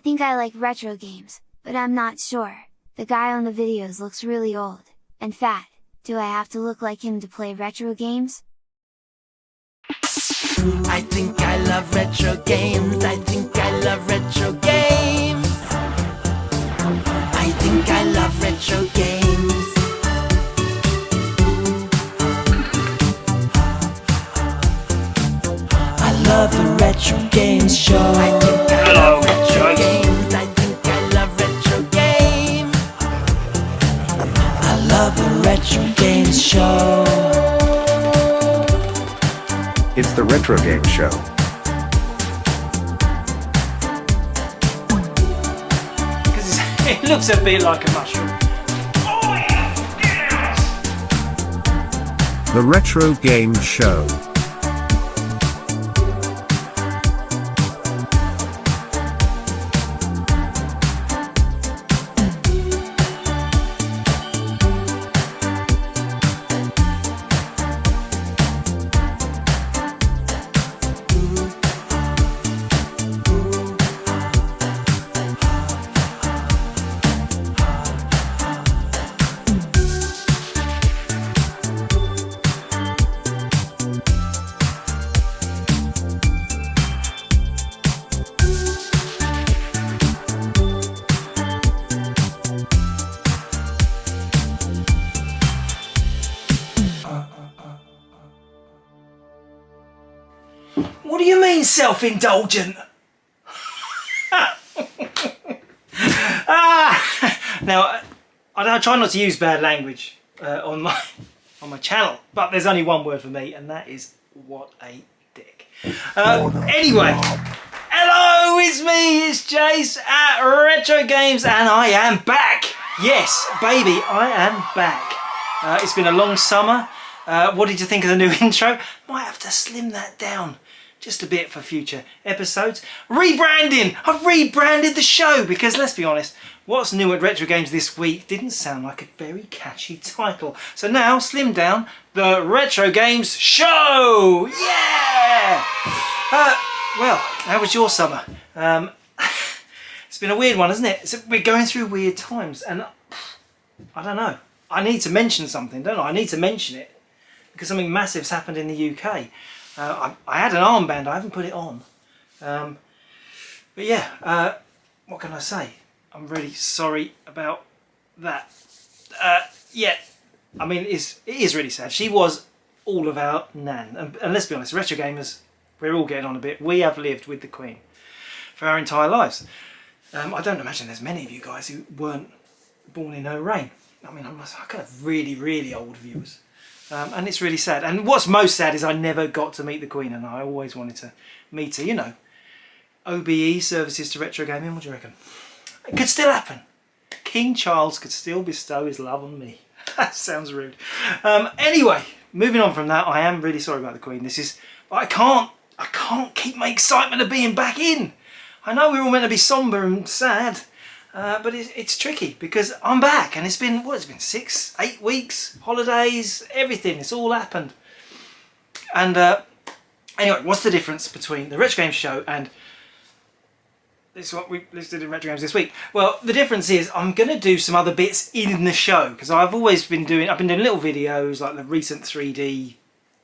think I like retro games, but I'm not sure. The guy on the videos looks really old, and fat. Do I have to look like him to play retro games? I think I love retro games. I think I love retro games. I think I love retro games. I love the Retro Games show. I think I love retro games. I think I love retro games. I love the Retro Games show. It's the Retrogames show. Because it looks a bit like a mushroom. Oh yes! The Retrogames show. What do you mean self-indulgent? Now, I try not to use bad language on my channel, but there's only one word for me, and that is what a dick. Anyway, hello, it's me, it's Jace at Retrogames, and I am back. Yes, baby, I am back. It's been a long summer. What did you think of the new intro? Might have to slim that down just a bit for future episodes. Rebranding! I've rebranded the show because, let's be honest, what's new at Retro Games this week didn't sound like a very catchy title. So now, slim down, the Retro Games show! Yeah! Well, how was your summer? It's been a weird one, hasn't it? We're going through weird times, and I don't know. I need to mention something, don't I? I need to mention it because something massive's happened in the UK. I had an armband, I haven't put it on. But yeah, what can I say? I'm really sorry about that. Yeah, I mean, it is really sad. She was all of our nan. And let's be honest, retro gamers, we're all getting on a bit. We have lived with the Queen for our entire lives. I don't imagine there's many of you guys who weren't born in her reign. I mean, I could have really, really old viewers. And it's really sad. And what's most sad is I never got to meet the Queen, and I always wanted to meet her. You know, OBE, services to retro gaming, what do you reckon? It could still happen. King Charles could still bestow his love on me. That sounds rude. Anyway, moving on from that, I am really sorry about the Queen. I can't keep my excitement of being back in. I know we're all meant to be sombre and sad. But it's tricky because I'm back and it's been, what, it's been 6-8 weeks, holidays, everything, it's all happened. And anyway, what's the difference between the Retro Games show and this is what we listed in Retro Games this week? Well, the difference is I'm going to do some other bits in the show because I've been doing little videos like the recent 3D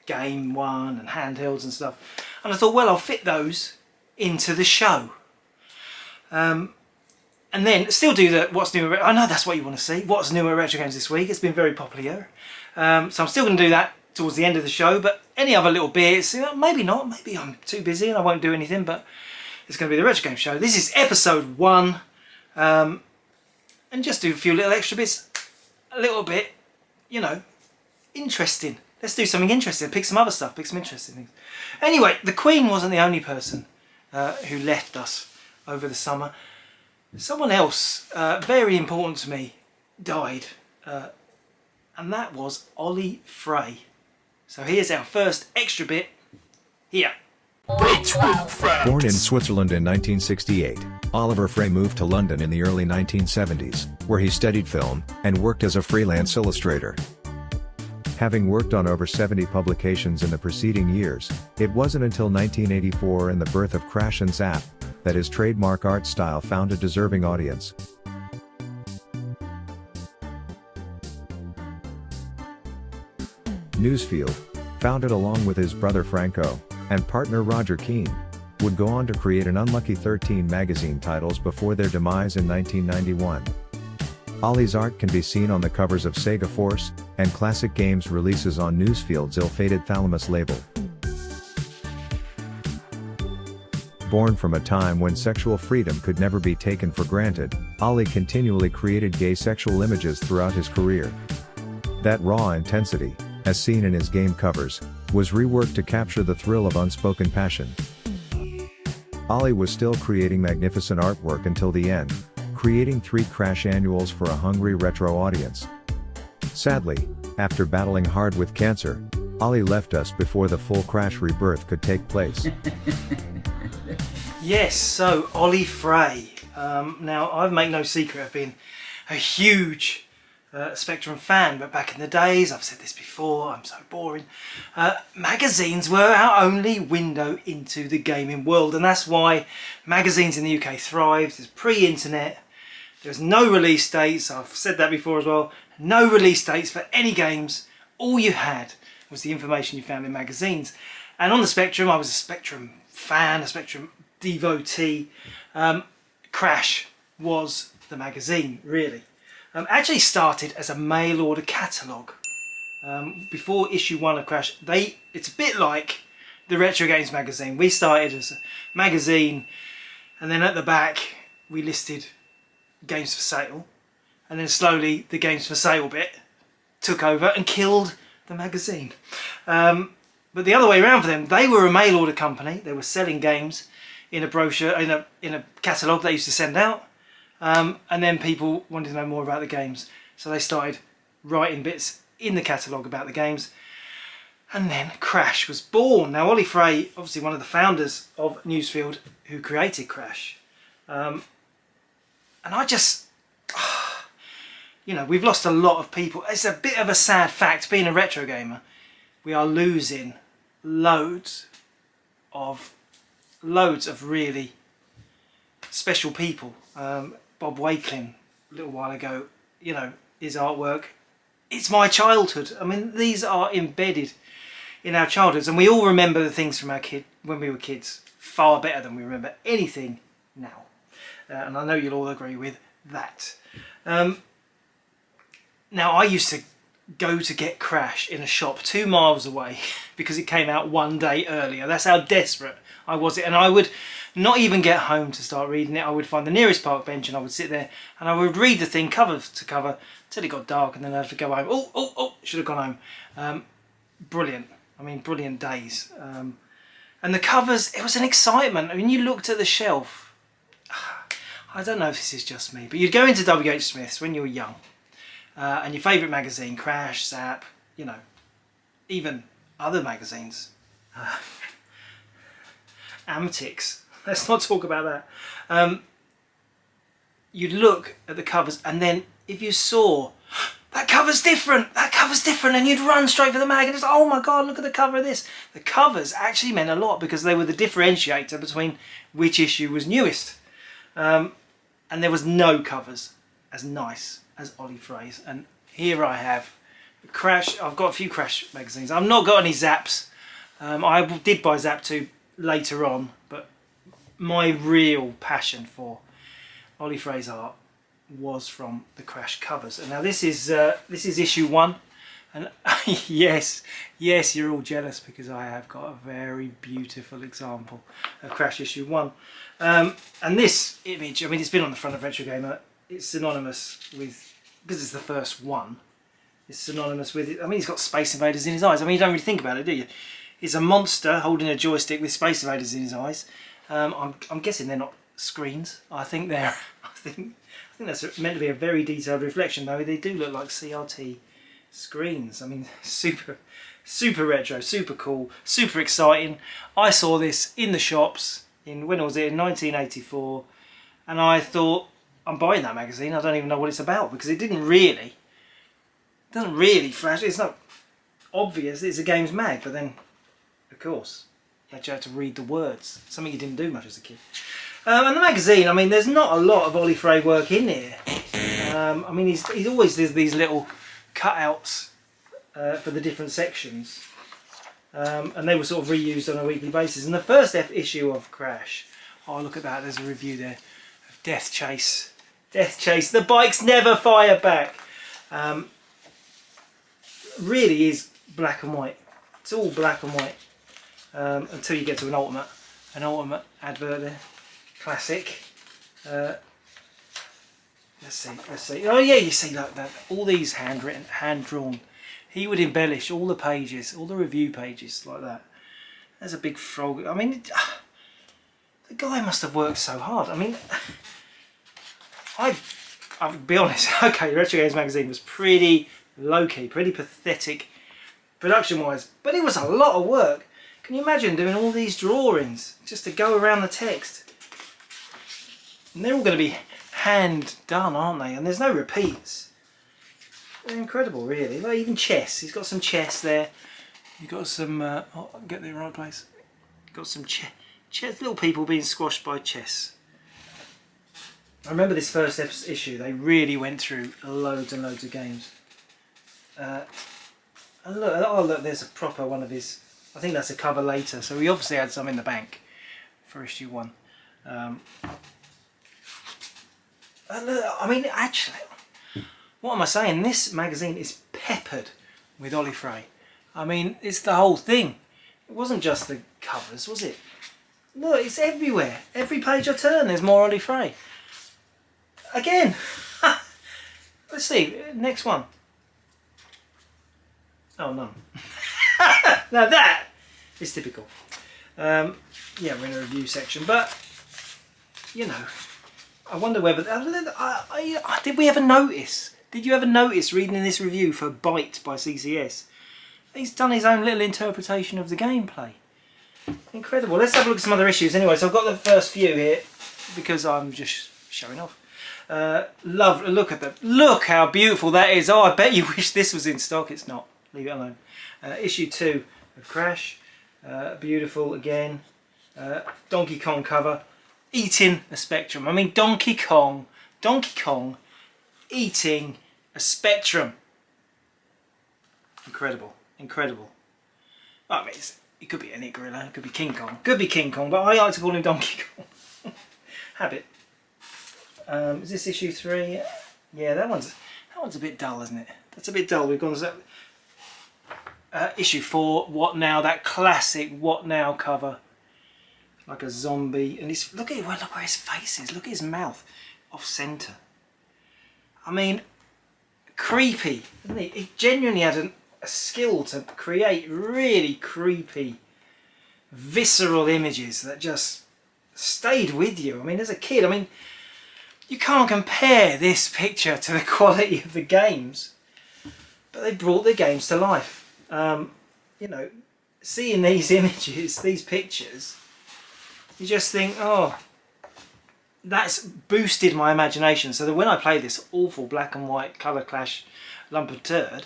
game one and handhelds and stuff. And I thought, well, I'll fit those into the show. And then still do the what's new. I know that's what you want to see. What's new at Retro Games this week? It's been very popular. So I'm still going to do that towards the end of the show. But any other little bits, maybe not. Maybe I'm too busy and I won't do anything. But it's going to be the Retro Games show. This is episode 1, and just do a few little extra bits, a little bit, you know, interesting. Let's do something interesting. Pick some other stuff. Pick some interesting things. Anyway, the Queen wasn't the only person who left us over the summer. Someone else, very important to me, died, and that was Ollie Frey. So here's our first extra bit here. Born in Switzerland in 1968, Oliver Frey moved to London in the early 1970s, where he studied film and worked as a freelance illustrator. Having worked on over 70 publications in the preceding years, it wasn't until 1984 and the birth of Crash and Zap that his trademark art style found a deserving audience. Newsfield, founded along with his brother Franco and partner Roger Keane, would go on to create an unlucky 13 magazine titles before their demise in 1991. Ollie's art can be seen on the covers of Sega Force and Classic Games releases on Newsfield's ill-fated Thalamus label. Born from a time when sexual freedom could never be taken for granted, Ollie continually created gay sexual images throughout his career. That raw intensity, as seen in his game covers, was reworked to capture the thrill of unspoken passion. Ollie was still creating magnificent artwork until the end, creating 3 Crash annuals for a hungry retro audience. Sadly, after battling hard with cancer, Ollie left us before the full Crash rebirth could take place. Yes, so Ollie Frey. Now, I make no secret of being a huge Spectrum fan, but back in the days, I've said this before, I'm so boring, magazines were our only window into the gaming world, and that's why magazines in the UK thrived. It's pre-internet, there's no release dates, I've said that before as well, no release dates for any games. All you had was the information you found in magazines. And on the Spectrum, I was a Spectrum fan, a Spectrum devotee. Crash was the magazine, really. Actually started as a mail order catalogue. Before issue 1 of Crash, it's a bit like the Retrogames magazine. We started as a magazine, and then at the back we listed games for sale, and then slowly the games for sale bit took over and killed the magazine. But the other way around for them, they were a mail order company. They were selling games in a brochure, in a catalogue they used to send out. And then people wanted to know more about the games, so they started writing bits in the catalogue about the games, and then Crash was born. Now, Ollie Frey, obviously one of the founders of Newsfield, who created Crash, and I just, you know, we've lost a lot of people. It's a bit of a sad fact, being a retro gamer, we are losing loads of really special people. Bob Wakelin, a little while ago, you know, his artwork, it's my childhood. I mean, these are embedded in our childhoods, and we all remember the things from when we were kids far better than we remember anything now. And I know you'll all agree with that. Now, I used to go to get Crash in a shop 2 miles away because it came out 1 day earlier. That's how desperate I was. And I would not even get home to start reading it. I would find the nearest park bench and I would sit there and I would read the thing cover to cover till it got dark, and then I'd have to go home. Oh, should have gone home. Brilliant. I mean, brilliant days. And the covers, it was an excitement. I mean, you looked at the shelf. I don't know if this is just me, but you'd go into W.H. Smith's when you were young, and your favourite magazine, Crash, Zap, you know, even other magazines. Amtix. Let's not talk about that. You'd look at the covers, and then if you saw that cover's different, and you'd run straight for the mag and just, oh my god, look at the cover of this. The covers actually meant a lot because they were the differentiator between which issue was newest. And there was no covers as nice as Ollie Frey's. And here I have Crash. I've got a few Crash magazines. I've not got any Zaps. I did buy Zap 2 later on, but my real passion for Ollie Frey's art was from the Crash covers. And now this is issue 1, and yes, you're all jealous because I have got a very beautiful example of Crash issue 1. And this image, I mean, it's been on the front of Retrogamer. It's synonymous with, because it's the first one, it's synonymous with it. I mean, he's got Space Invaders in his eyes. I mean, you don't really think about it, do you? He's a monster holding a joystick with Space Invaders in his eyes. I'm guessing they're not screens. I think they're. I think that's meant to be a very detailed reflection, though. They do look like CRT screens. I mean, super retro, super cool, super exciting. I saw this in the shops in, when was it? In 1984, and I thought, I'm buying that magazine. I don't even know what it's about because it doesn't really flash. It's not obvious. It's a games mag, but then, of course, you had to read the words. Something you didn't do much as a kid. And the magazine, I mean, there's not a lot of Ollie Frey work in here. I mean, he's always does these little cutouts for the different sections. And they were sort of reused on a weekly basis. And the first issue of Crash, oh look at that, there's a review there. Death Chase. Death Chase, the bikes never fire back. Really is black and white. It's all black and white. Until you get to an ultimate advert there. Classic. Let's see. Oh yeah, you see like that. All these handwritten, hand drawn. He would embellish all the pages, all the review pages like that. There's a big frog. I mean, the guy must have worked so hard. I mean, I'll be honest. Okay, Retrogames magazine was pretty low-key, pretty pathetic production-wise, but it was a lot of work. Can you imagine doing all these drawings just to go around the text? And they're all going to be hand done, aren't they? And there's no repeats. They're incredible, really. Like even chess. He's got some chess there. You've got some. Oh, get the right place. Got some chess. Little people being squashed by chess. I remember this first issue. They really went through loads and loads of games. And look, oh look, there's a proper one of his. I think that's a cover later. So he obviously had some in the bank for issue 1. Look, I mean, actually. What am I saying? This magazine is peppered with Ollie Frey. I mean, it's the whole thing. It wasn't just the covers, was it? Look, it's everywhere. Every page I turn, there's more Ollie Frey. Again. Let's see. Next one. Oh, no. Now that is typical. Yeah, we're in a review section, but, you know, I wonder whether... did we ever notice... Did you ever notice reading in this review for Bite by CCS? He's done his own little interpretation of the gameplay. Incredible. Let's have a look at some other issues. Anyway, so I've got the first few here because I'm just showing off. Look at them. Look how beautiful that is. Oh, I bet you wish this was in stock. It's not. Leave it alone. Issue 2 of Crash. Beautiful again. Donkey Kong cover. Eating a Spectrum. I mean, Donkey Kong eating a Spectrum. Incredible, incredible. I mean, it could be any gorilla, it could be King Kong, but I like to call him Donkey Kong. Habit. Is this issue 3? Yeah, that one's a bit dull, isn't it? That's a bit dull. We've gone to issue 4. What Now? That classic What Now cover, like a zombie, and he's look where his face is. Look at his mouth, off centre. I mean, creepy, isn't he? He genuinely had a skill to create really creepy, visceral images that just stayed with you. I mean, as a kid, I mean, you can't compare this picture to the quality of the games, but they brought the games to life. You know, seeing these images, these pictures, you just think, oh, that's boosted my imagination, so that when I play this awful black and white colour clash lump of turd,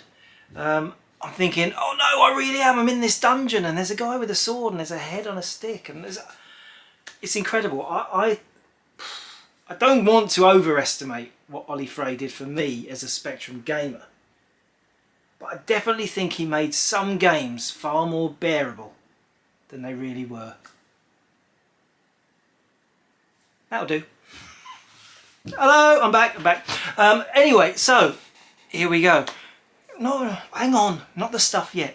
I'm thinking, oh no, I really am. I'm in this dungeon and there's a guy with a sword and there's a head on a stick and it's incredible. I don't want to overestimate what Ollie Frey did for me as a Spectrum gamer, but I definitely think he made some games far more bearable than they really were. That'll do. Hello, I'm back. Anyway, so here we go. No, hang on, not the stuff yet.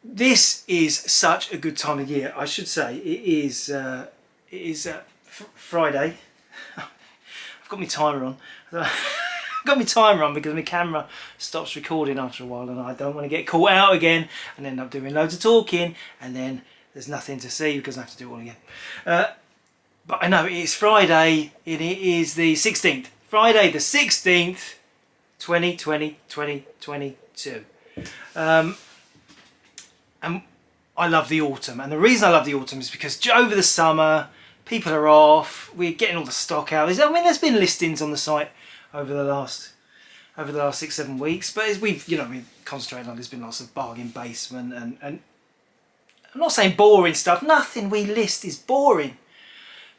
This is such a good time of year. I should say it is Friday. I've got my timer on. I've got my timer on because my camera stops recording after a while, and I don't want to get caught out again and end up doing loads of talking, and then there's nothing to see because I have to do it all again. But I know it is Friday, and it is the 16th. Friday the 16th, 2022. And I love the autumn. And the reason I love the autumn is because over the summer, people are off, we're getting all the stock out. I mean, there's been listings on the site over the last 6-7 weeks, but as we've concentrated on, there's been lots of bargain basement and I'm not saying boring stuff. Nothing we list is boring.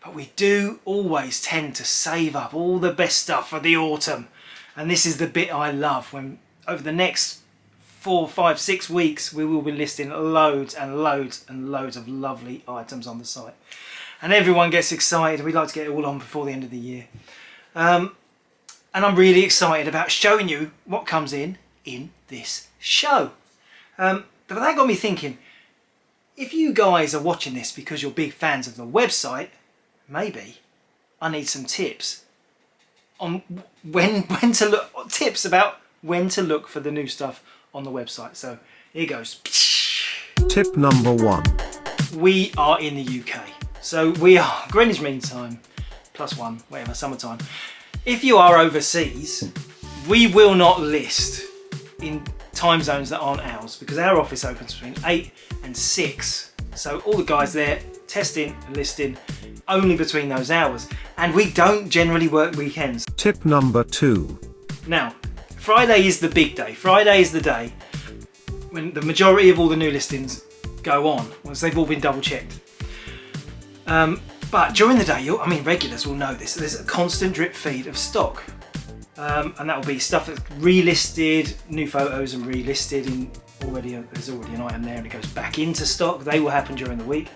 but we do always tend to save up all the best stuff for the autumn. And this is the bit I love, when over the next 4, 5, 6 weeks we will be listing loads and loads and loads of lovely items on the site. And everyone gets excited. We like to get it all on before the end of the year. And I'm really excited about showing you what comes in this show. But that got me thinking, if you guys are watching this because you're big fans of the website, maybe I need some tips on when to look, tips about when to look for the new stuff on the website. So here goes. Tip number 1. We are in the UK. So we are Greenwich Mean Time, +1, whatever, summertime. If you are overseas, we will not list in time zones that aren't ours, because our office opens between 8 and 6. So all the guys there testing and listing only between those hours. And we don't generally work weekends. Tip number 2. Now, Friday is the big day. Friday is the day when the majority of all the new listings go on, once they've all been double checked. But during the day, regulars will know this, there's a constant drip feed of stock. And that will be stuff that's relisted, new photos and relisted in there's already an item there and it goes back into stock. They will happen during the week.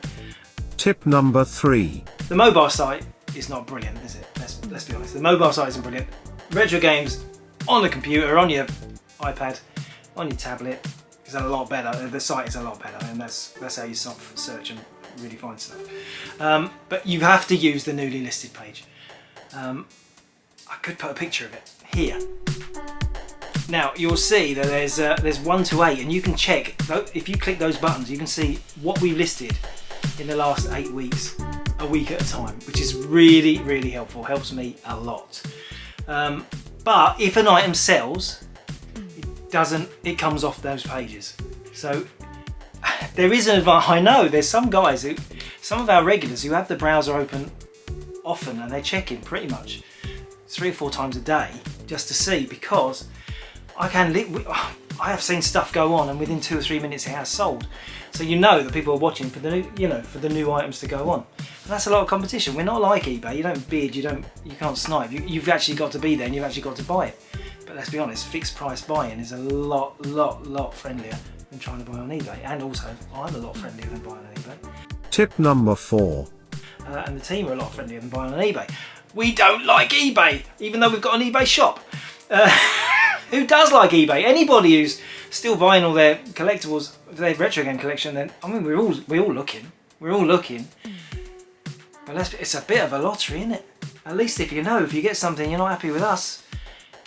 Tip number 3. The mobile site is not brilliant, is it? Let's be honest. The mobile site isn't brilliant. Retrogames on the computer, on your iPad, on your tablet is a lot better. The site is a lot better, and that's how you search and really find stuff. But you have to use the newly listed page. I could put a picture of it here. Now you'll see that there's 1 to 8, and you can check, if you click those buttons, you can see what we listed in the last 8 weeks, a week at a time, which is really, really helpful, helps me a lot. But if an item sells, it comes off those pages. So there is an advantage. I know there's some guys, some of our regulars who have the browser open often, and they check in pretty much 3 or 4 times a day just to see, because I have seen stuff go on and within 2 or 3 minutes it has sold. So you know that people are watching for the new, for the new items to go on. And that's a lot of competition. We're not like eBay. You don't bid, you can't snipe. You've actually got to be there and you've actually got to buy it. But let's be honest, fixed price buying is a lot friendlier than trying to buy on eBay. And also, I'm a lot friendlier than buying on eBay. Tip number 4. And the team are a lot friendlier than buying on eBay. We don't like eBay, even though we've got an eBay shop. Who does like eBay? Anybody who's still buying all their collectibles, their retro game collection, then we're all looking. We're all looking. But it's a bit of a lottery, isn't it? At least if you get something you're not happy with us.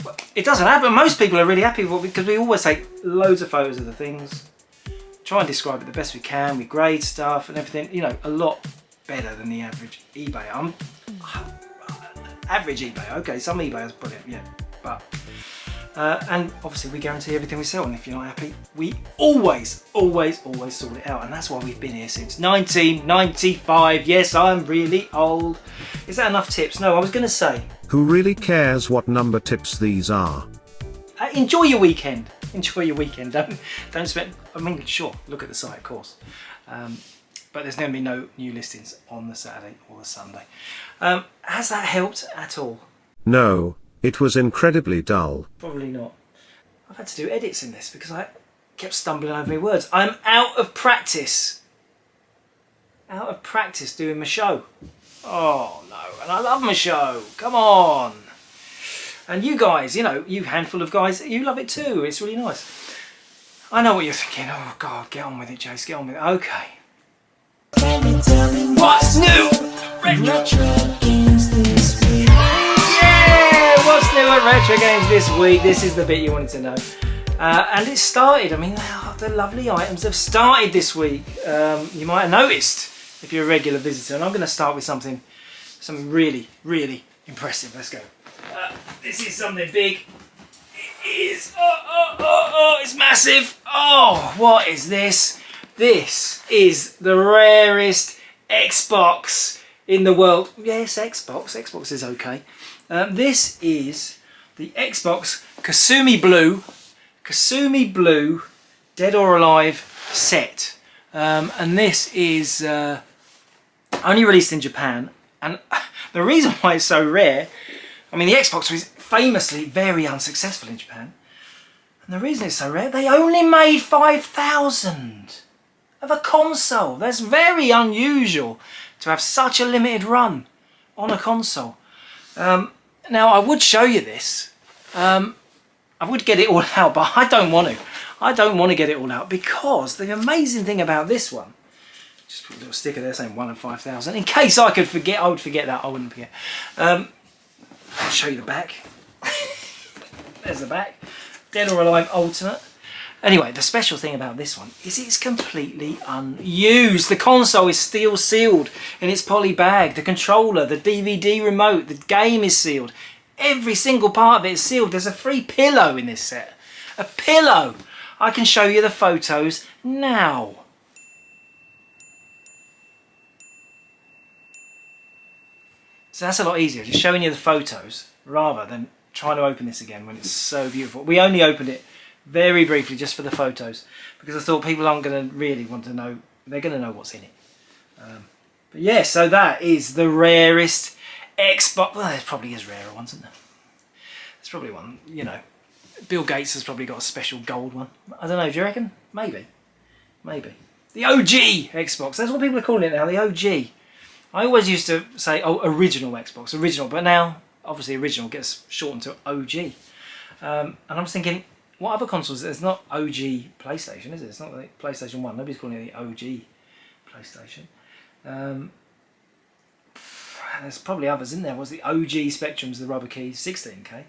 Well, it doesn't happen. Most people are really happy with it because we always take loads of photos of the things, try and describe it the best we can, we grade stuff and everything, a lot better than the average eBay. Average eBay, okay, some eBay is brilliant, yeah, but and obviously we guarantee everything we sell, and if you're not happy, we always sort it out, and that's why we've been here since 1995. Yes, I'm really old. Is that enough tips? No, I was going to say, who really cares what number tips these are? Enjoy your weekend. Enjoy your weekend. Don't spend. Sure, look at the site, of course. But there's going to be no new listings on the Saturday or the Sunday. Has that helped at all? No, it was incredibly dull. Probably not. I've had to do edits in this because I kept stumbling over my words. I'm out of practice. Out of practice doing my show. Oh no, and I love my show. Come on. And you guys, you handful of guys, you love it too. It's really nice. I know what you're thinking. Oh God, get on with it, Jace. Get on with it. Okay. What's new? Retrogames this week. Yeah! What's new at Retro Games this week? This is the bit you wanted to know. And it started. The lovely items have started this week. You might have noticed if you're a regular visitor. And I'm going to start with something really, really impressive. Let's go. This is something big. It is. It's massive. Oh, what is this? This is the rarest Xbox in the world. Yes, Xbox. Xbox is okay. This is the Xbox Kasumi Blue Dead or Alive set. And this is only released in Japan. And the reason why it's so rare, I mean, the Xbox was famously very unsuccessful in Japan. And the reason it's so rare, they only made 5,000 of a console. That's very unusual to have such a limited run on a console. Now, I would show you this. I would get it all out, but I don't want to. I don't want to get it all out because the amazing thing about this one, just put a little sticker there saying 1 in 5,000. In case I could forget, I would forget that. I wouldn't forget. I'll show you the back. There's the back. Dead or Alive Ultimate. Anyway, the special thing about this one is it's completely unused. The console is still sealed in its poly bag. The controller, the DVD remote, the game is sealed. Every single part of it is sealed. There's a free pillow in this set. A pillow! I can show you the photos now. So that's a lot easier, just showing you the photos rather than trying to open this again when it's so beautiful. We only opened it very briefly just for the photos because I thought people aren't going to really want to know. They're going to know what's in it. But yeah, so that is the rarest Xbox. Well, there probably is rarer ones, isn't there? There's probably one, you know. Bill Gates has probably got a special gold one. I don't know, do you reckon? Maybe. Maybe. The OG Xbox. That's what people are calling it now, the OG. I always used to say, oh, original Xbox, original. But now, obviously, original gets shortened to OG. And I'm thinking, what other consoles? There's not OG PlayStation, is it? It's not like PlayStation 1. Nobody's calling it the OG PlayStation. There's probably others in there. Was the OG Spectrum's the rubber key 16K.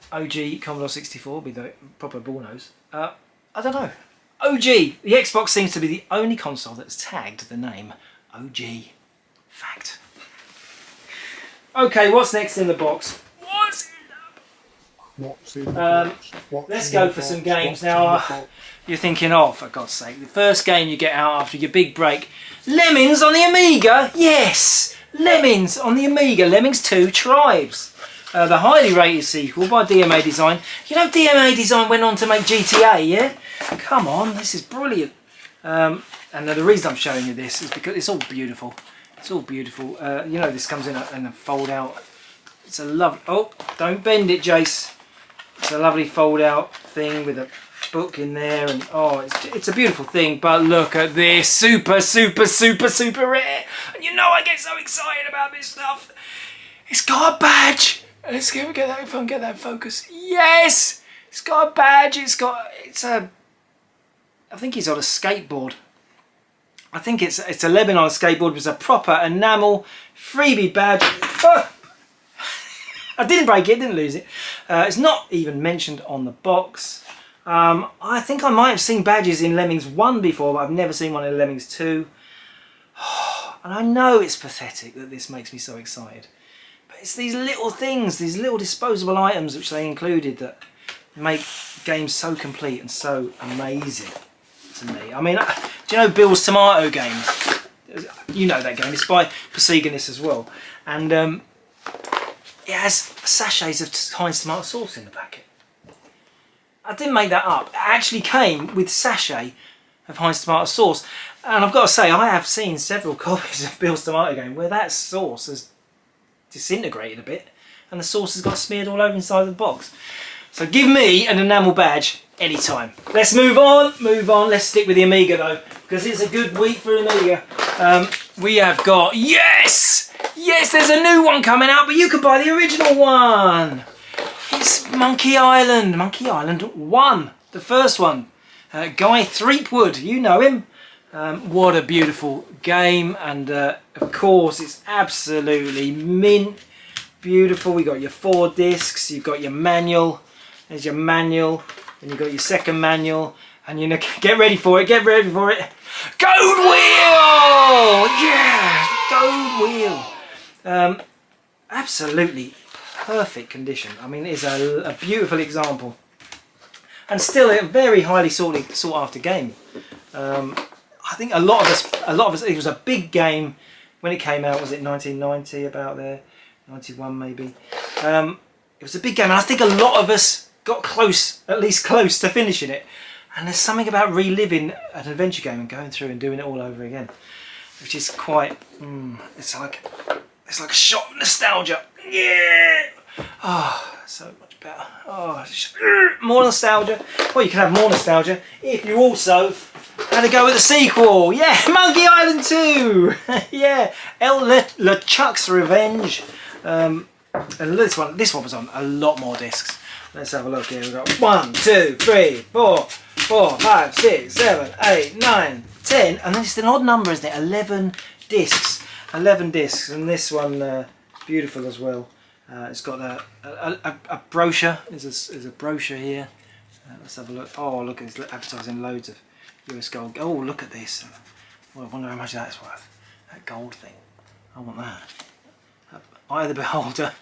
OG Commodore 64 be the proper Bornos. I don't know. OG. The Xbox seems to be the only console that's tagged the name OG. Fact. Okay, what's next in the box? What's in the box? Let's go for some games now. You're thinking, oh, for God's sake, the first game you get out after your big break. Lemmings on the Amiga? Yes! Lemmings on the Amiga. Lemmings 2 Tribes. The highly rated sequel by DMA Design. You know DMA Design went on to make GTA, yeah? Come on, this is brilliant. And the reason I'm showing you this is because it's all beautiful. It's all beautiful. You know, this comes in a fold out. It's a lovely... Oh, don't bend it, Jace. It's a lovely fold out thing with a book in there. And oh, it's a beautiful thing. But look at this. Super, super, super, super rare. And you know I get so excited about this stuff. It's got a badge. Let's get that, if I can get that focus. Yes! It's got a badge. It's a... I think he's on a skateboard. I think it's a Lebanon skateboard with a proper enamel freebie badge. Oh! I didn't break it, didn't lose it. It's not even mentioned on the box. I think I might have seen badges in Lemmings 1 before, but I've never seen one in Lemmings 2. And I know it's pathetic that this makes me so excited. But it's these little things, these little disposable items which they included that make games so complete and so amazing to me. I mean, do you know Bill's Tomato Game? You know that game. It's by Prosegonist as well. And it has sachets of Heinz tomato sauce in the packet. I didn't make that up. It actually came with sachet of Heinz tomato sauce. And I've got to say, I have seen several copies of Bill's Tomato Game where that sauce has disintegrated a bit and the sauce has got smeared all over inside the box. So give me an enamel badge anytime. Let's move on. Let's stick with the Amiga though, because it's a good week for Amiga. We have got, yes, there's a new one coming out, but you can buy the original one. It's Monkey Island 1, the first one. Guy Threepwood, you know him. What a beautiful game, and of course it's absolutely mint beautiful. We got your 4 discs, you've got your manual. There's your manual, and you've got your second manual, and you know, get ready for it. Gold wheel! Yeah, gold wheel. Absolutely perfect condition. I mean, it's a beautiful example, and still a very highly sought after game. I think a lot of us. It was a big game when it came out. Was it 1990? About there, 91 maybe. It was a big game, and I think a lot of us got close, at least close to finishing it. And there's something about reliving an adventure game and going through and doing it all over again. which is quite, it's like a shot of nostalgia. Yeah! Oh, so much better. Oh, more nostalgia. Well, you can have more nostalgia if you also had to go with the sequel. Yeah, Monkey Island 2. Yeah, LeChuck's Revenge. And this one was on a lot more discs. Let's have a look here. We've got 1, 2, 3, 4, 5, 6, 7, 8, 9, 10. And then it's an odd number, isn't it? 11 discs. 11 discs. And this one, beautiful as well. It's got a brochure. There's a brochure here. Let's have a look. Oh, look, it's advertising loads of US gold. Oh, look at this. Well, I wonder how much that's worth. That gold thing. I want that. Eye of the Beholder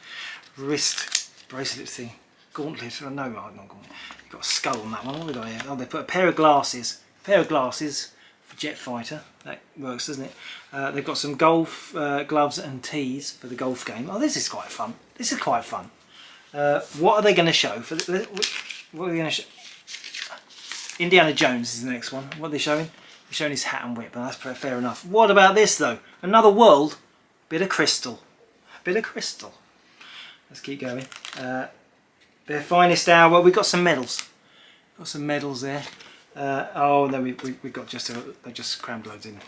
wrist bracelet thing. Gauntlet. Oh, no, not gauntlet. You've got a skull on that one. What have we got here? Oh, they put a pair of glasses. For Jet Fighter. That works, doesn't it? They've got some golf gloves and tees for the golf game. Oh, this is quite fun. This is quite fun. What are they going to show? What are they going to show? Indiana Jones is the next one. What are they showing? They're showing his hat and whip. Oh, that's fair enough. What about this though? Another world. Bit of crystal. Bit of crystal. Let's keep going. Their finest hour. We've got some medals. Got some medals there. Oh no, we got they just crammed loads in.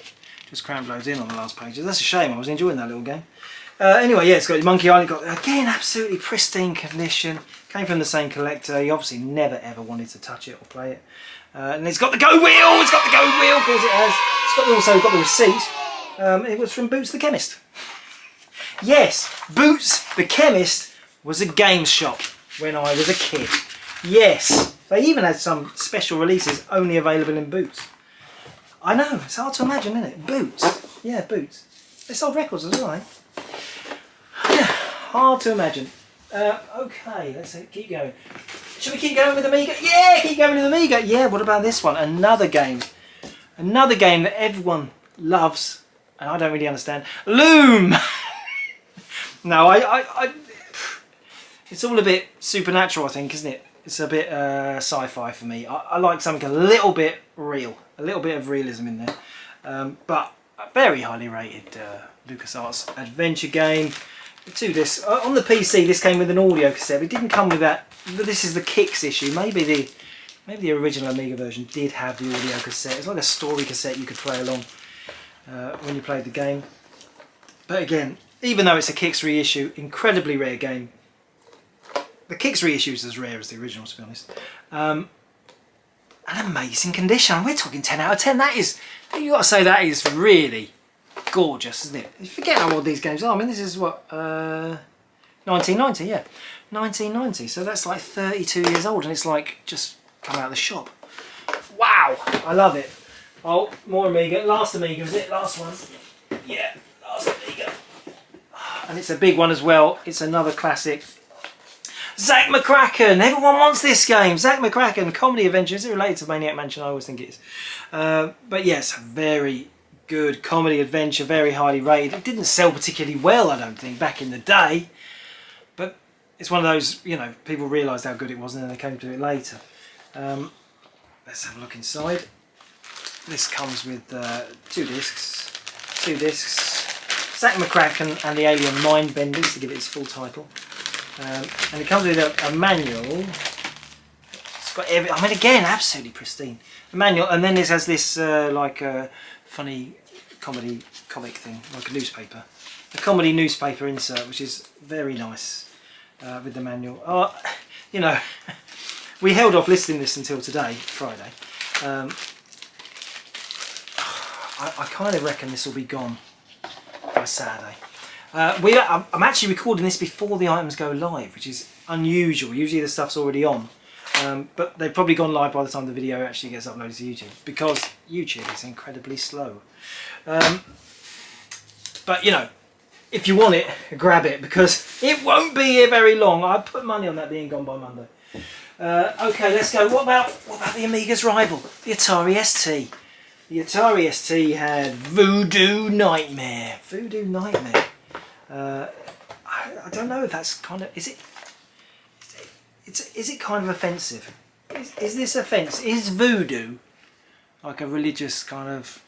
Just crammed loads in on the last pages. That's a shame. I was enjoying that little game. Anyway, yeah, it's got Monkey Island. Got again absolutely pristine condition. Came from the same collector. He obviously never ever wanted to touch it or play it. And it's got the Go Wheel. It's got the Go Wheel because it has. It's also got the receipt. It was from Boots the Chemist. Yes, Boots the Chemist was a games shop when I was a kid. Yes, they even had some special releases only available in Boots. I know, it's hard to imagine, isn't it? Boots. Yeah, Boots. They sold records as well, eh? Yeah, hard to imagine. Okay, let's keep going. Should we keep going with Amiga? Yeah, keep going with Amiga. Yeah, what about this one? Another game. Another game that everyone loves, and I don't really understand. Loom! No, it's all a bit supernatural, I think, isn't it? It's a bit sci-fi for me. I like something a little bit real, a little bit of realism in there. But a very highly rated LucasArts Adventure game. 2 discs. On the PC, this came with an audio cassette. It didn't come with that. This is the Kicks issue. Maybe the original Amiga version did have the audio cassette. It's like a story cassette you could play along when you played the game. But again, even though it's a Kicks reissue, incredibly rare game. The Kicks reissue is as rare as the original, to be honest. An amazing condition. We're talking 10 out of 10. That is, you got to say, that is really gorgeous, isn't it? You forget how old these games are. I mean, this is what 1990, yeah, 1990. So that's like 32 years old, and it's like just come out of the shop. Wow, I love it. Oh, more Amiga. Last Amiga, is it? Last one. Yeah, last Amiga. And it's a big one as well. It's another classic. Zack McCracken! Everyone wants this game! Zack McCracken, comedy adventure. Is it related to Maniac Mansion? I always think it is. But yes, very good comedy adventure, very highly rated. It didn't sell particularly well, I don't think, back in the day. But it's one of those, you know, people realised how good it was and then they came to it later. Let's have a look inside. This comes with 2 discs. 2 discs. Zack McCracken and the Alien Mindbenders, to give it its full title. And it comes with a manual. It's got every. I mean, again, absolutely pristine. A manual, and then this has this like a funny comedy comic thing, like a newspaper, a comedy newspaper insert, which is very nice with the manual. You know, we held off listing this until today, Friday. I kind of reckon this will be gone by Saturday. I'm actually recording this before the items go live, which is unusual. Usually the stuff's already on, but they've probably gone live by the time the video actually gets uploaded to YouTube, because YouTube is incredibly slow. But you know, if you want it, grab it, because it won't be here very long. I put money on that being gone by Monday. Okay, let's go. What about the Amiga's rival, the Atari ST? The Atari ST had Voodoo Nightmare. Voodoo Nightmare. I don't know if that's kind of, is it kind of offensive? Is this offensive? Is voodoo like a religious kind of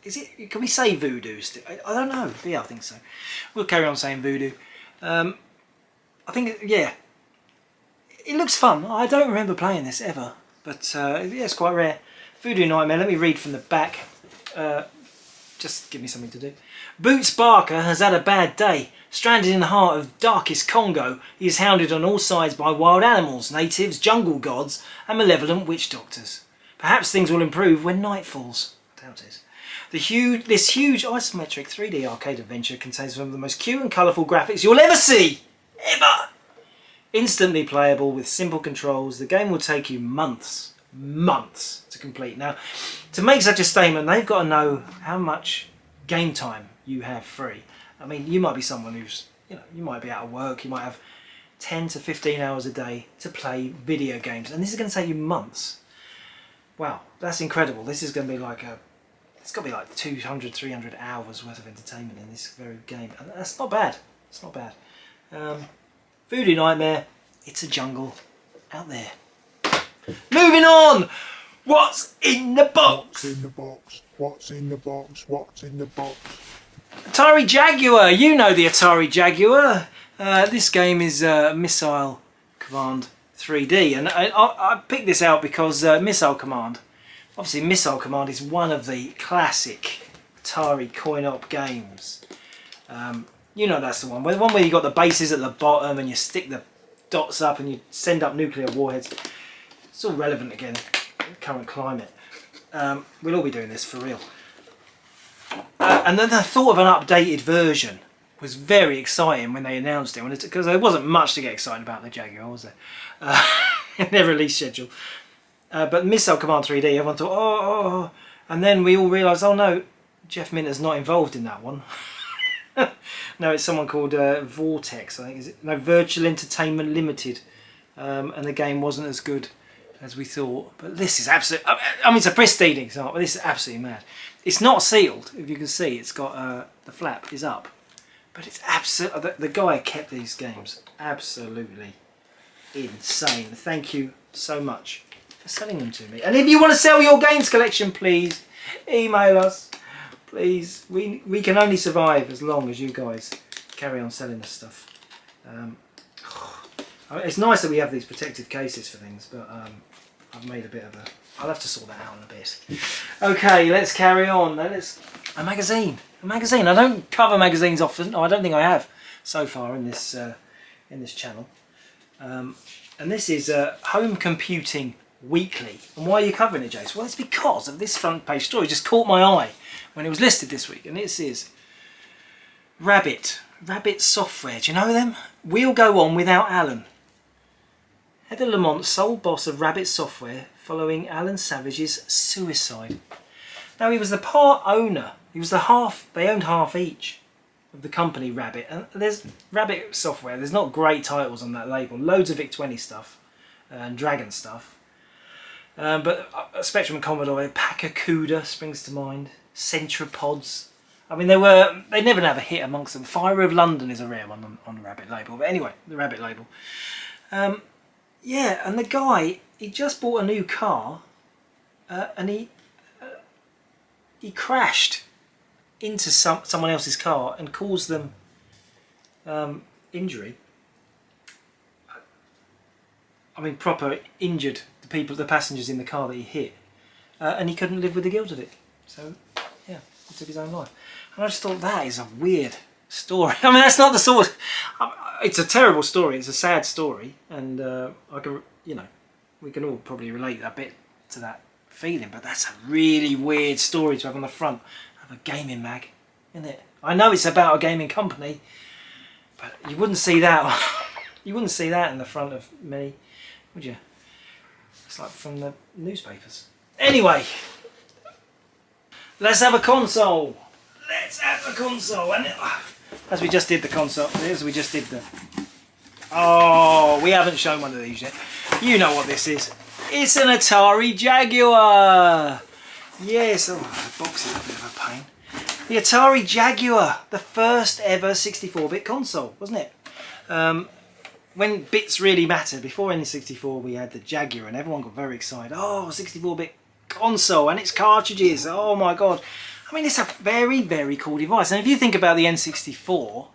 is it? Can we say Voodoo still? I don't know. Yeah, I think so. We'll carry on saying Voodoo. I think, yeah, it looks fun. I don't remember playing this ever, but yeah, it's quite rare. Voodoo Nightmare. Let me read from the back. Just give me something to do. Boots Barker has had a bad day. Stranded in the heart of darkest Congo, he is hounded on all sides by wild animals, natives, jungle gods, and malevolent witch doctors. Perhaps things will improve when night falls. I doubt it. This huge isometric 3D arcade adventure contains some of the most cute and colourful graphics you'll ever see! Ever! Instantly playable with simple controls, the game will take you months to complete. Now, to make such a statement, they've got to know how much game time you have free. I mean, you might be someone who's, you know, you might be out of work, you might have 10 to 15 hours a day to play video games, and this is going to take you months. Wow, that's incredible. This is going to be like it's got to be like 200, 300 hours worth of entertainment in this very game, and that's not bad. It's not bad. Voodoo Nightmare, it's a jungle out there. Moving on! What's in the box? What's in the box? What's in the box? What's in the box? Atari Jaguar! You know the Atari Jaguar. This game is Missile Command 3D, and I picked this out because Missile Command, obviously Missile Command is one of the classic Atari coin-op games. You know that's the one where you got the bases at the bottom and you stick the dots up and you send up nuclear warheads. It's all relevant again, current climate. We'll all be doing this for real. And then the thought of an updated version was very exciting when they announced it, because there wasn't much to get excited about the Jaguar, was there? In their release schedule. But Missile Command 3D, everyone thought, oh, and then we all realised, oh no, Jeff Minter's not involved in that one. No, it's someone called Vortex, I think. Is it? No, Virtual Entertainment Limited, and the game wasn't as good as we thought. But this is absolutely, I mean, it's a pristine example, but this is absolutely mad. It's not sealed, if you can see. It's got the flap is up, but it's absolutely, the guy kept these games absolutely insane. Thank you so much for selling them to me. And if you want to sell your games collection, please email us. Please, we can only survive as long as you guys carry on selling us stuff. It's nice that we have these protective cases for things, but I've made a bit of a... I'll have to sort that out in a bit. Okay, let's carry on. A magazine. A magazine. I don't cover magazines often. No, I don't think I have so far in this channel. And this is Home Computing Weekly. And why are you covering it, Jace? Well, it's because of this front page story. It just caught my eye when it was listed this week, and it is Rabbit Software. Do you know them? We'll go on without Alan. Heather Lamont, sole boss of Rabbit Software, following Alan Savage's suicide. Now, he was the part owner. He was they owned half each of the company Rabbit. And there's Rabbit Software. There's not great titles on that label. Loads of VIC-20 stuff and Dragon stuff. But Spectrum and Commodore, Pakakuda springs to mind. Centropods. I mean, they never have a hit amongst them. Fire of London is a rare one on the Rabbit label. But anyway, the Rabbit label. Yeah, and the guy, he just bought a new car, and he crashed into someone else's car and caused them injury. I mean, proper injured the passengers in the car that he hit, and he couldn't live with the guilt of it. So, yeah, he took his own life. And I just thought, that is a weird story. I mean, that's not the sort. It's a terrible story. It's a sad story, and we can all probably relate a bit to that feeling. But that's a really weird story to have on the front of a gaming mag, isn't it? I know it's about a gaming company, but you wouldn't see that. You wouldn't see that in the front of many, would you? It's like from the newspapers. Anyway, let's have a console. Let's have a console. And as we just did the console, oh, we haven't shown one of these yet. You know what this is. It's an Atari Jaguar. Yes, oh, the box is a bit of a pain. The Atari Jaguar, the first ever 64-bit console, wasn't it? When bits really mattered, before N64 we had the Jaguar and everyone got very excited. Oh, 64-bit console and its cartridges, oh my god. I mean, it's a very, very cool device. And if you think about the N64,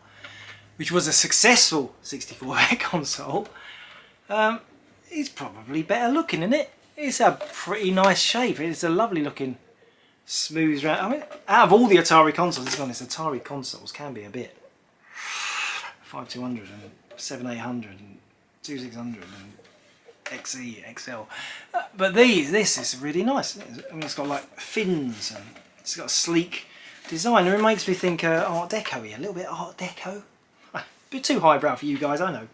which was a successful 64-bit console, it's probably better looking, isn't it? It's a pretty nice shape. It's a lovely looking, smooth round. I mean, out of all the Atari consoles, to be honest, Atari consoles can be a bit 5200 and 7800 and 2600 and XE, XL. But this is really nice. I mean, it's got like fins and it's got a sleek design. It makes me think Art Deco-y, a little bit Art Deco. A bit too highbrow for you guys, I know.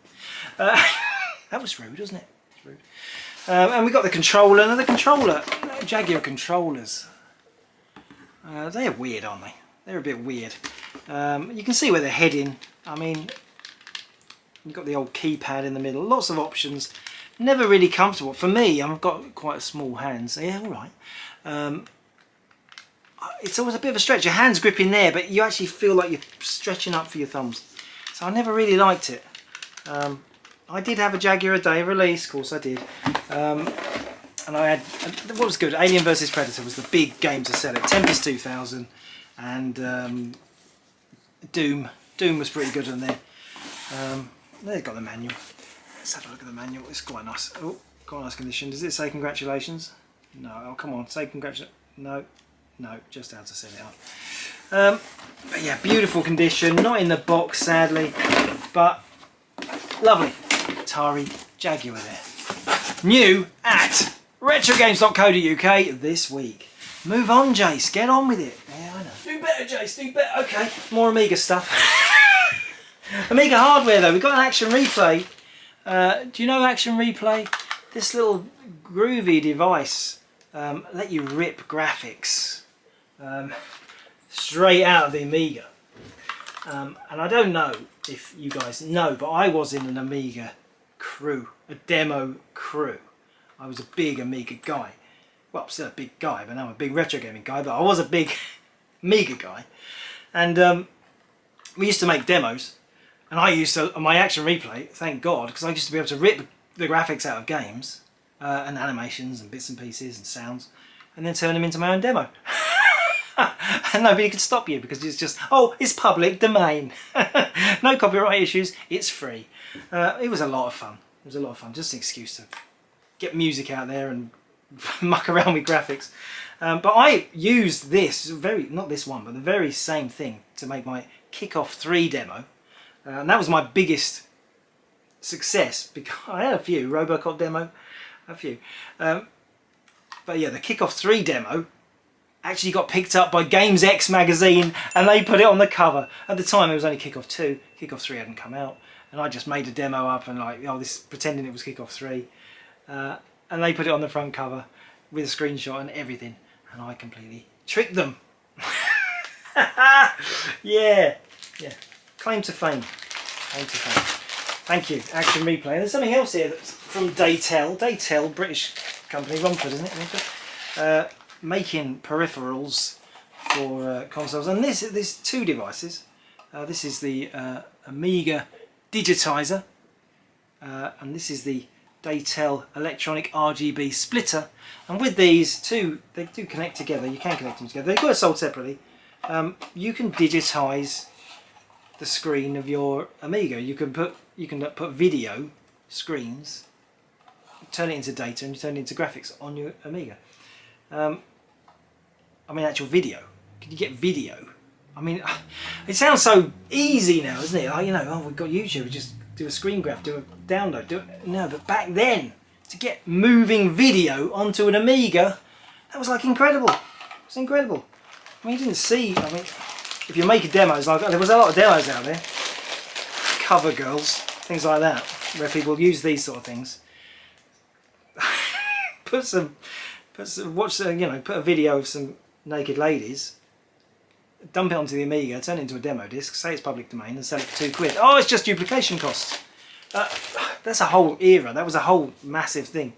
That was rude, wasn't it? It's rude. And we got the controller. Now the controller, Jaguar controllers, they're weird, aren't they? They're a bit weird. You can see where they're heading. I mean, you've got the old keypad in the middle, lots of options. Never really comfortable. For me, I've got quite a small hands. So yeah, all right. It's always a bit of a stretch. Your hand's gripping there, but you actually feel like you're stretching up for your thumbs. So I never really liked it. I did have a Jaguar a day release, of course I did. And I had, what was good, Alien vs Predator was the big game to sell it. Tempest 2000 and Doom. Doom was pretty good on there. They've got the manual. Let's have a look at the manual. It's quite nice. Oh, quite nice condition. Does it say congratulations? No. Oh, come on. Say congratulations. No. No. Just how to set it up. But yeah, beautiful condition. Not in the box, sadly. But lovely. Atari Jaguar there. New at retrogames.co.uk this week. Move on, Jace. Get on with it. Yeah, I know. Do better, Jace. Do better. Okay. More Amiga stuff. Amiga hardware though. We've got an Action Replay. Do you know Action Replay? This little groovy device let you rip graphics straight out of the Amiga. And I don't know if you guys know, but I was in an Amiga crew, a demo crew. I was a big Amiga guy. Well, I'm still a big guy, but now I'm a big retro gaming guy, but I was a big Amiga guy. And we used to make demos. And I used to, on my Action Replay, thank God, because I used to be able to rip the graphics out of games and animations and bits and pieces and sounds and then turn them into my own demo. And nobody could stop you because it's just, oh, it's public domain. No copyright issues, it's free. It was a lot of fun. It was a lot of fun, just an excuse to get music out there and muck around with graphics. But I used this, not this one, but the very same thing to make my Kickoff 3 demo. And that was my biggest success because I had a few, Robocop demo, a few. But yeah, the Kickoff 3 demo actually got picked up by Games X magazine and they put it on the cover. At the time it was only Kickoff 2, Kickoff 3 hadn't come out. And I just made a demo up and like, oh, this pretending it was Kickoff 3. And they put it on the front cover with a screenshot and everything. And I completely tricked them. Yeah, yeah. Claim to fame. Claim to fame. Thank you, Action Replay. There's something else here that's from Daytel. Daytel, British company, Romford, isn't it? Romford? Making peripherals for consoles. And there's two devices. This is the Amiga Digitizer. And this is the Daytel electronic RGB splitter. And with these two, they do connect together. You can connect them together. They've got it sold separately. You can digitize the screen of your Amiga. You can put video screens, turn it into data, and you turn it into graphics on your Amiga. I mean, actual video. Can you get video? I mean, it sounds so easy now, doesn't it? Like, you know, oh, we've got YouTube. We just do a screen grab, do a download. No, but back then, to get moving video onto an Amiga, that was like incredible. It was incredible. I mean, you didn't see. I mean, if you make a demo, it's like there was a lot of demos out there, cover girls, things like that, where people use these sort of things. put a video of some naked ladies, dump it onto the Amiga, turn it into a demo disc, say it's public domain, and sell it for £2. Oh, it's just duplication costs. That's a whole era. That was a whole massive thing.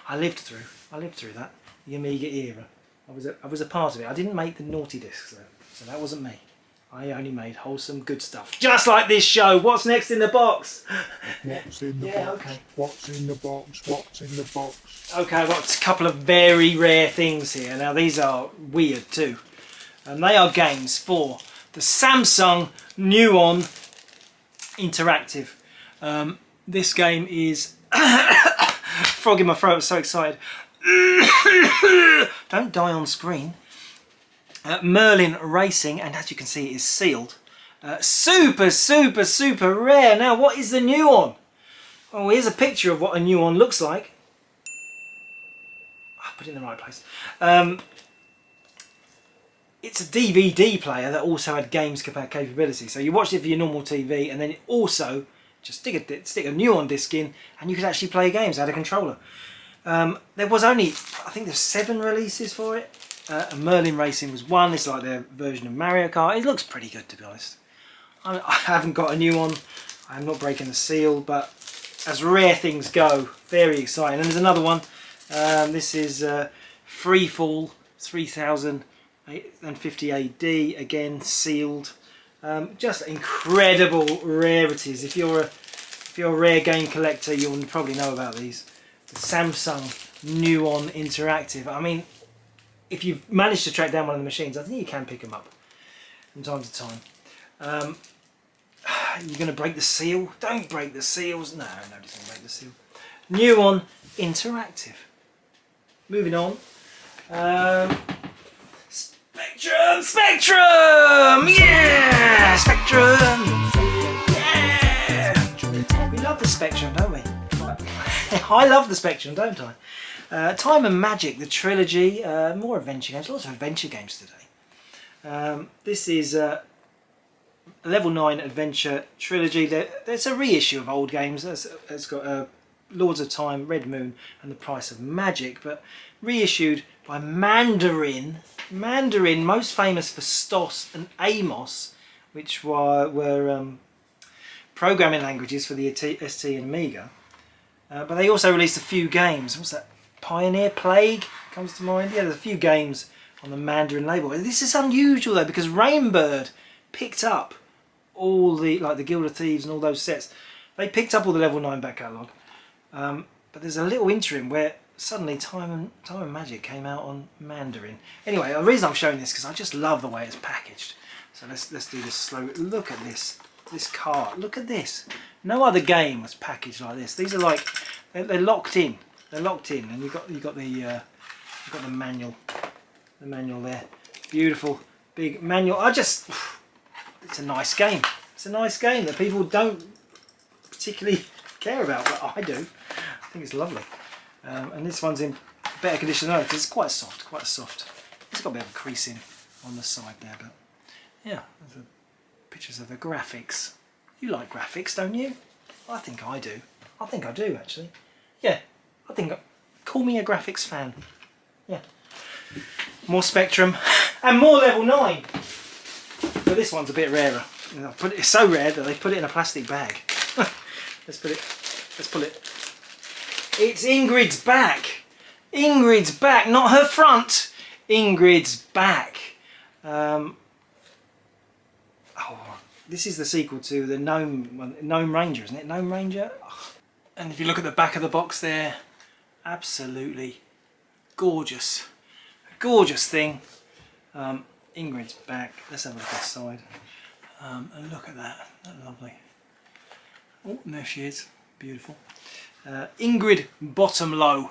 I lived through that, the Amiga era. I was a part of it. I didn't make the naughty discs though, so that wasn't me. I only made wholesome good stuff. Just like this show. What's next in the box? What's in the box? Okay. What's in the box? What's in the box? Okay, I've got a couple of very rare things here. Now these are weird too. And they are games for the Samsung Nuon Interactive. This game is... Frog in my throat, I'm so excited. Don't die on screen. Merlin Racing, and as you can see it is sealed. Super, super, super rare. Now what is the Nuon? Oh, here's a picture of what a Nuon looks like. I'll put it in the right place. It's a DVD player that also had games capability. So you watched it for your normal TV, and then it also just stick a Nuon disc in, and you could actually play games. It had a controller. There was only, I think there's 7 releases for it. Merlin Racing was one. It's like their version of Mario Kart. It looks pretty good, to be honest. I haven't got a Nuon. I'm not breaking the seal, but as rare things go, very exciting. And there's another one. This is Freefall 3050 AD, again sealed. Just incredible rarities. If you're a rare game collector, you'll probably know about these. The Samsung Nuon Interactive. I mean, if you've managed to track down one of the machines, I think you can pick them up from time to time. You're going to break the seal? Don't break the seals. No, nobody's going to break the seal. Nuon Interactive. Moving on. Spectrum! Yeah! Spectrum! Yeah! We love the Spectrum, don't we? I love the Spectrum, don't I? Time and Magic, the trilogy, more adventure games, lots of adventure games today. This is Level 9 Adventure Trilogy. There's a reissue of old games. It's got Lords of Time, Red Moon and The Price of Magic, but reissued by Mandarin. Mandarin, most famous for STOS and Amos, which were programming languages for the ST and Amiga. But they also released a few games. What's that? Pioneer Plague comes to mind. Yeah, there's a few games on the Mandarin label. This is unusual though, because Rainbird picked up all the, like the Guild of Thieves and all those sets. They picked up all the Level 9 back catalogue. But there's a little interim where suddenly Time and Magic came out on Mandarin. Anyway, the reason I'm showing this is because I just love the way it's packaged. So let's do this slow. Look at this cart. Look at this. No other game was packaged like this. These are like they're locked in. They're locked in, and you've got the manual. The manual there. Beautiful big manual. It's a nice game. It's a nice game that people don't particularly care about, but I do. I think it's lovely. And this one's in better condition than because it's quite soft, quite soft. It's got a bit of a creasing on the side there, but yeah, there's pictures of the graphics. You like graphics, don't you? I think I do. I think I do, actually. Yeah, I think, call me a graphics fan. Yeah. More Spectrum and more Level 9. But this one's a bit rarer. It's so rare that they put it in a plastic bag. Let's pull it. It's Ingrids Back. Ingrids Back, not her front. Ingrids Back. This is the sequel to the Gnome Ranger, isn't it? Gnome Ranger. Oh. And if you look at the back of the box there, absolutely gorgeous. A gorgeous thing. Ingrid's Back. Let's have a look inside. And look at that. That's lovely. Oh, and there she is. Beautiful. Ingrid Bottomlow.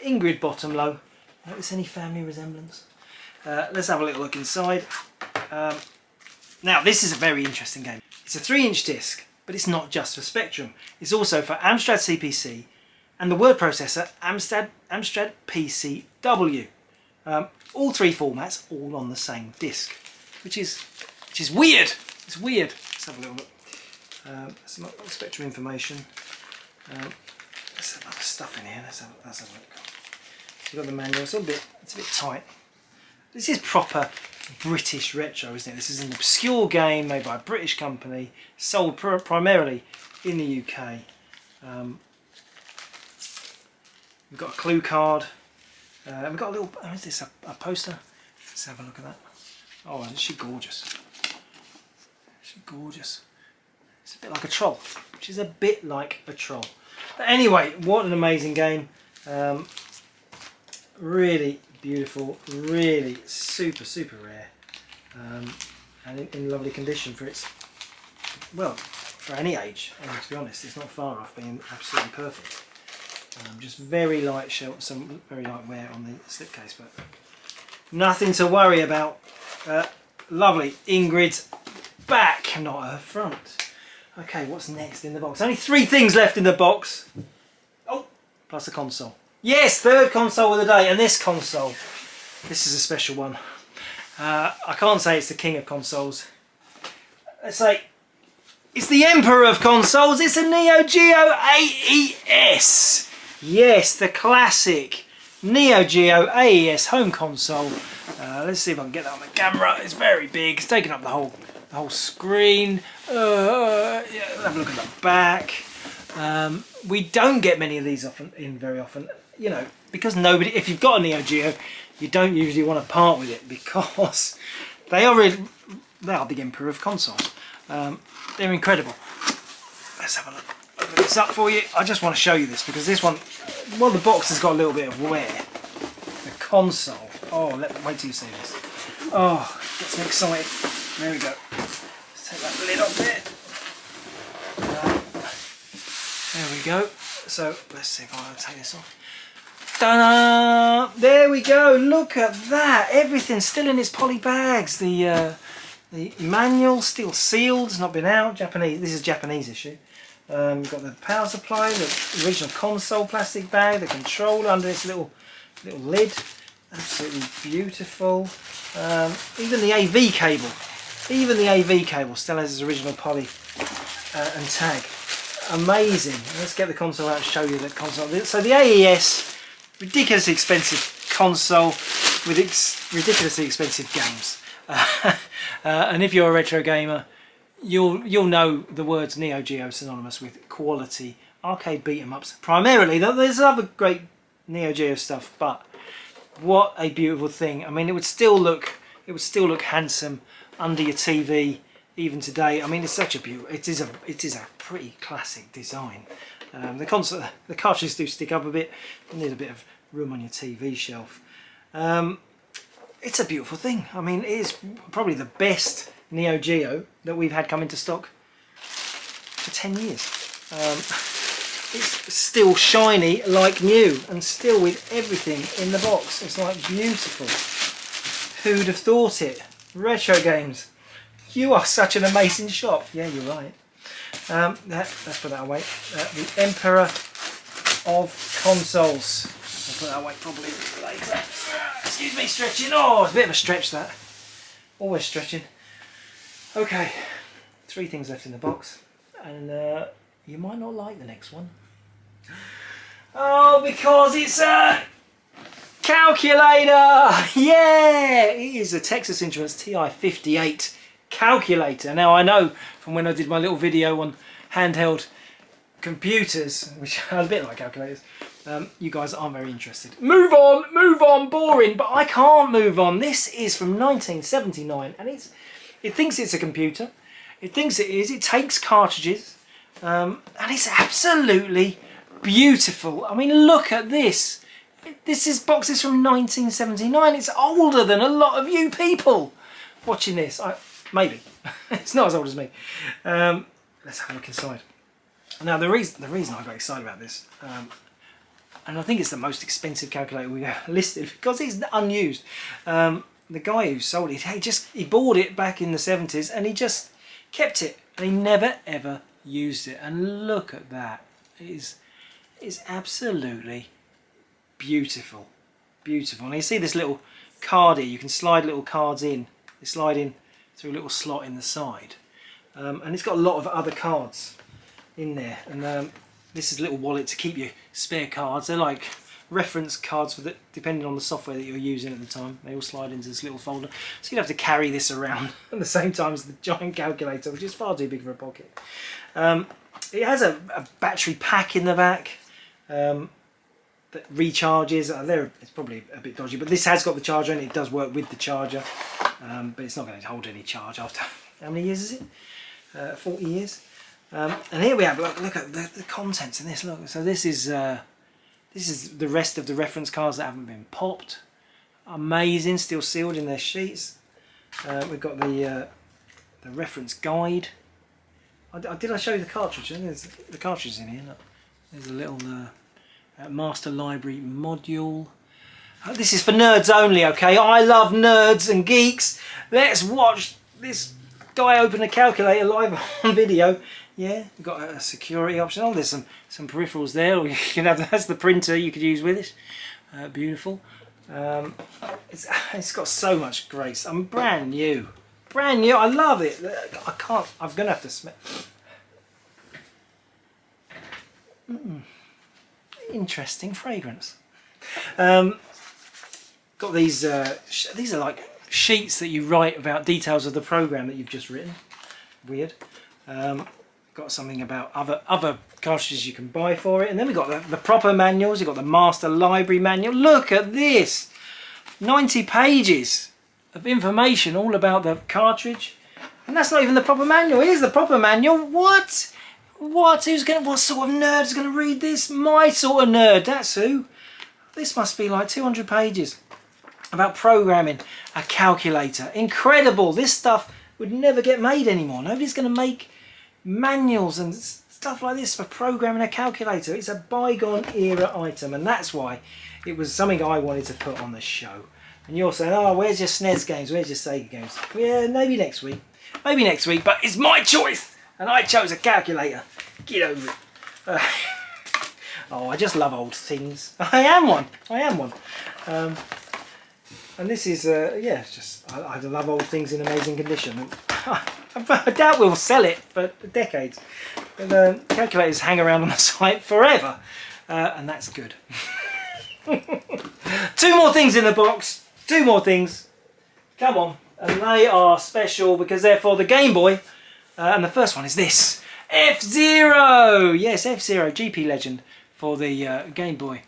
Ingrid Bottomlow. Notice any family resemblance? Let's have a little look inside. Now this is a very interesting game. It's a 3-inch disc, but it's not just for Spectrum. It's also for Amstrad CPC and the word processor Amstrad PCW. All 3 formats, all on the same disc, which is weird. It's weird. Let's have a little look. Some Spectrum information. There's some other stuff in here. Let's have a look. You've got the manual. It's a bit tight. This is proper British retro, isn't it? This is an obscure game made by a British company, sold primarily in the UK. We've got a clue card. We've got a little. Oh, is this a poster? Let's have a look at that. Oh, isn't she gorgeous? She's gorgeous. It's a bit like a troll. She's a bit like a troll. But anyway, what an amazing game. Really beautiful, really super rare. and in lovely condition for its, well, for any age. And to be honest, it's not far off being absolutely perfect. Just very light some very light wear on the slipcase, but nothing to worry about. Lovely Ingrids Back, not her front. Okay, what's next in the box? Only 3 things left in the box. Oh, plus a console. Yes, third console of the day, and this console, this is a special one. I can't say it's the king of consoles. Let's say it's the emperor of consoles. It's a Neo Geo AES. Yes, the classic Neo Geo AES home console. Let's see if I can get that on the camera. It's very big. It's taking up the whole screen. Yeah, have a look at the back. We don't get many of these very often. You know, because if you've got a Neo Geo, you don't usually want to part with it because they are the emperor of consoles. They're incredible. Let's have a look. Open this up for you. I just want to show you this because this one, well, the box has got a little bit of wear. The console. Oh, wait till you see this. Oh, gets me excited. There we go. Let's take that lid off there. There we go. So let's see if I can take this off. Ta-da! There we go. Look at that. Everything's still in its poly bags. The manual still sealed. It's not been out. Japanese. This is a Japanese issue. You've got the power supply, the original console plastic bag, the controller under its little lid. Absolutely beautiful. Even the AV cable. Even the AV cable still has its original poly and tag. Amazing. Let's get the console out and show you the console. So the AES, ridiculously expensive console with ridiculously expensive games. And if you're a retro gamer, you'll know the words Neo Geo synonymous with quality arcade beat 'em ups. Primarily, there's other great Neo Geo stuff, but what a beautiful thing. I mean, it would still look handsome under your TV even today. I mean, it's such a beautiful. It is a pretty classic design. The cartridges do stick up a bit. You need a bit of room on your TV shelf. It's a beautiful thing. I mean, it is probably the best Neo Geo that we've had come into stock for 10 years. It's still shiny like new and still with everything in the box. It's like beautiful. Who'd have thought it? Retrogames, you are such an amazing shop. Yeah, you're right. Let's put that away. The emperor of consoles. I'll put that away probably later. Excuse me, stretching. Oh, it's a bit of a stretch that. Always stretching. Okay, 3 things left in the box, and you might not like the next one. Oh, because it's a calculator! Yeah! It is a Texas Instruments TI-58 calculator. Now, I know from when I did my little video on handheld computers, which are a bit like calculators, you guys aren't very interested. Move on, boring, but I can't move on. This is from 1979, and it thinks it's a computer. It thinks it is. It takes cartridges, and it's absolutely beautiful. I mean, look at this. This box is from 1979. It's older than a lot of you people watching this. Maybe. It's not as old as me. Let's have a look inside. Now, the reason I got excited about this, and I think it's the most expensive calculator we've ever listed because it's unused. The guy who sold it, he bought it back in the 70s and he just kept it and he never ever used it. And look at that. It is absolutely beautiful. Beautiful. And you see this little card here, you can slide little cards in. They slide in through a little slot in the side. And it's got a lot of other cards in there. And this is a little wallet to keep your spare cards. They're like reference cards depending on the software that you're using at the time. They all slide into this little folder. So you'd have to carry this around at the same time as the giant calculator, which is far too big for a pocket. It has a battery pack in the back that recharges. It's probably a bit dodgy, but this has got the charger and it does work with the charger. But it's not going to hold any charge after, how many years is it? 40 years. And here we have, look at the contents in this. Look, so this is the rest of the reference cards that haven't been popped. Amazing, still sealed in their sheets. We've got the reference guide. Did I show you the cartridge? There's the cartridge in here. Look. There's a little master library module. This is for nerds only, okay? I love nerds and geeks. Let's watch this guy open a calculator live on video. Yeah, we've got a security option. Oh, there's some peripherals there. You can have, that's the printer you could use with it. Beautiful. It's got so much grace. I'm brand new. Brand new. I love it. I can't. I'm gonna have to smell. Interesting fragrance. Got these. These are like sheets that you write about details of the program that you've just written. Weird. Got something about other cartridges you can buy for it, and then we've got the proper manuals. You've got the master library manual. Look at this. 90 pages of information all about the cartridge, and that's not even the proper manual. Here's the proper manual. What? What sort of nerd is going to read this? My sort of nerd, that's who. This must be like 200 pages about programming a calculator. Incredible. This stuff would never get made anymore. Nobody's going to make manuals and stuff like this for programming a calculator. It's a bygone era item, and that's why it was something I wanted to put on the show. And you're saying, oh, where's your SNES games? Where's your Sega games? Yeah, maybe next week. Maybe next week, but it's my choice. And I chose a calculator. Get over it. Oh, I just love old things. I am one. I am one. And this is, yeah, just, I love old things in amazing condition. I doubt we'll sell it for decades. But calculators hang around on the site forever. And that's good. 2 more things in the box. 2 more things. Come on. And they are special because they're for the Game Boy. And the first one is this. F-Zero! Yes, F-Zero, GP Legend for the Game Boy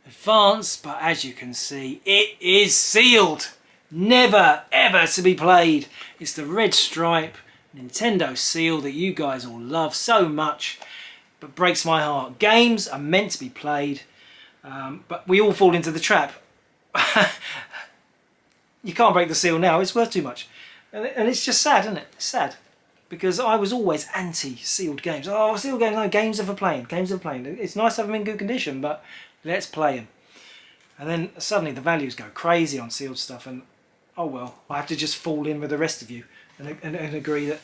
Advance. But as you can see, it is sealed. Never, ever to be played. It's the red stripe Nintendo seal that you guys all love so much. But breaks my heart. Games are meant to be played. But we all fall into the trap. You can't break the seal now, it's worth too much. And it's just sad, isn't it? It's sad. Because I was always anti-sealed games. Oh, sealed games, no, games are for playing. Games are for playing. It's nice to have them in good condition, but let's play them. And then suddenly the values go crazy on sealed stuff, and oh well, I have to just fall in with the rest of you and agree that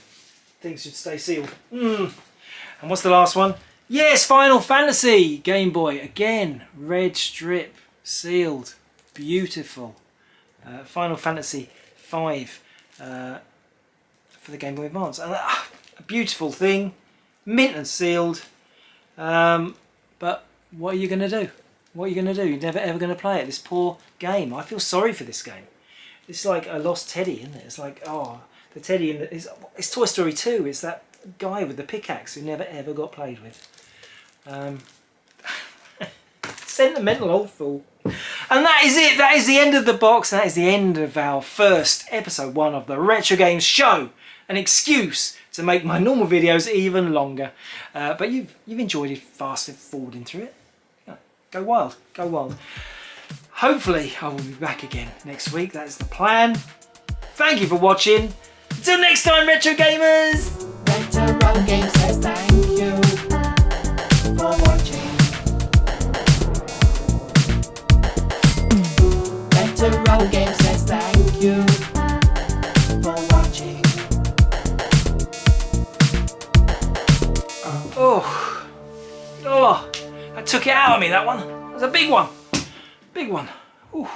things should stay sealed. And what's the last one? Yes, Final Fantasy Game Boy. Again, red strip, sealed, beautiful. Final Fantasy 5 for the Game Boy Advance. A beautiful thing, mint and sealed. But what are you going to do? What are you going to do? You're never ever going to play it. This poor game. I feel sorry for this game. It's like a lost teddy, isn't it? It's like, oh, the teddy in it's Toy Story 2. It's that guy with the pickaxe who never ever got played with. Sentimental old fool. And that is it. That is the end of the box. That is the end of our first episode 1 of the Retro Games show. An excuse to make my normal videos even longer. But you've enjoyed it, fast forwarding through it. Yeah, go wild. Go wild. Hopefully I will be back again next week. That's the plan. Thank you for watching. Until next time, Retro Gamers. Retrogames says thank you for watching. Retrogames says thank you for watching. Oh, that took it out of me, that one. That was a big one. Big one. Ooh.